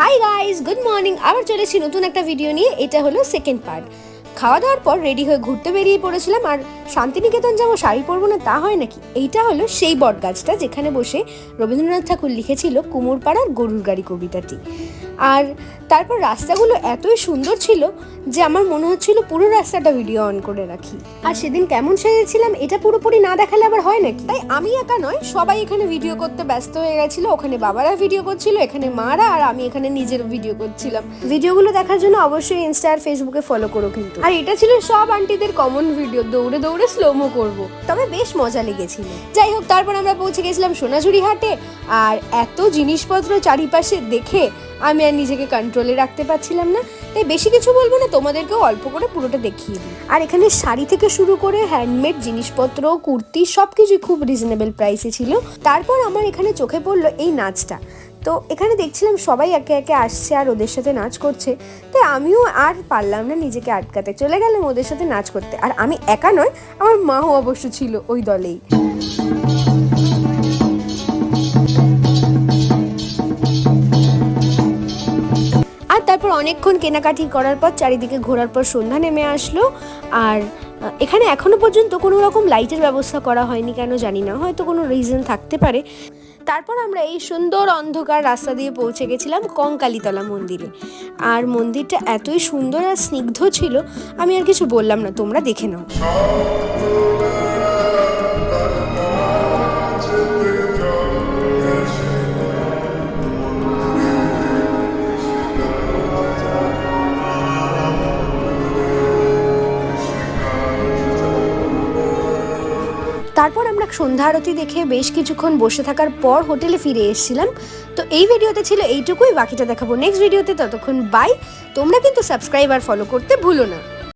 Hi guys, good morning. আবার চলেছি নতুন একটা ভিডিও নিয়ে। এটা হলো সেকেন্ড পার্ট। খাওয়া দাওয়ার পর রেডি হয়ে ঘুরতে বেরিয়ে পড়েছিলাম। আর শান্তিনিকেতন যাবো, শাড়ি পরবো না তা হয় নাকি। এইটা হলো সেই বট গাছটা যেখানে বসে রবীন্দ্রনাথ ঠাকুর লিখেছিল কুমোরপাড়ার গরুর গাড়ি কবিতাটি। আর তারপর রাস্তাগুলো এতই সুন্দর ছিল যে আমার মনে হচ্ছিল পুরো রাস্তাটা ভিডিও অন করে রাখি। আর সেদিন কেমন সেজেছিলাম এটা পুরোপুরি না দেখালে আবার হয় নাকি। তাই আমি একা নয়, সবাই এখানে ভিডিও করতে ব্যস্ত হয়ে গেছিল। ওখানে বাবারা ভিডিও করছিল, এখানে মারা, আর আমি এখানে নিজের ভিডিও করছিলাম। ভিডিওগুলো দেখার জন্য অবশ্যই ইনস্টা আর ফেসবুকে ফলো করো কিন্তু। আর এটা ছিল সব আন্টিদের কমন ভিডিও, দৌড়ে দৌড়ে স্লোমো করব। তবে বেশ মজা লেগেছিল। যাই হোক, তারপর আমরা পৌঁছে গেছিলাম সোনাঝুরি হাটে। আর এত জিনিসপত্র চারিপাশে দেখে আমি আর নিজেকে কন্ট্রোলে রাখতে পারছিলাম না। তাই বেশি কিছু বলবো না, তোমাদেরকেও অল্প করে পুরোটা দেখিয়ে দিই। আর এখানে শাড়ি থেকে শুরু করে হ্যান্ডমেড জিনিসপত্র, কুর্তি, সব কিছুই খুব রিজনেবল প্রাইসে ছিল। তারপর আমার এখানে চোখে পড়লো এই নাচটা। তো এখানে দেখছিলাম সবাই একে একে আসছে আর ওদের সাথে নাচ করছে। তাই আমিও আর পারলাম না নিজেকে আটকাতে, চলে গেলাম ওদের সাথে নাচ করতে। আর আমি একা নয়, আমার মাও অবশ্য ছিল ওই দলেই। আর তারপর অনেকক্ষণ কেনাকাটি করার পর চারিদিকে ঘোরার পর সন্ধ্যা নেমে আসলো। আর এখানে এখনো পর্যন্ত কোনো রকম লাইটের ব্যবস্থা করা হয়নি, কেন জানি না, হয়তো কোনো রিজন থাকতে পারে। তারপর আমরা এই সুন্দর অন্ধকার রাস্তা দিয়ে পৌঁছে গেছিলাম কঙ্কালীতলা মন্দিরে। আর মন্দিরটা এতই সুন্দর আর স্নিগ্ধ ছিল, আমি আর কিছু বললাম না, তোমরা দেখে নাও। তারপর আমরা সন্ধ্যা আরতি দেখে বেশ কিছুক্ষণ বসে থাকার পর হোটেলে ফিরে এসেছিলাম। তো এই ভিডিওতে ছিল এইটুকুই, বাকিটা দেখাবো নেক্সট ভিডিওতে। ততক্ষণ বাই। তোমরা কিন্তু সাবস্ক্রাইব আর ফলো করতে ভুলো না।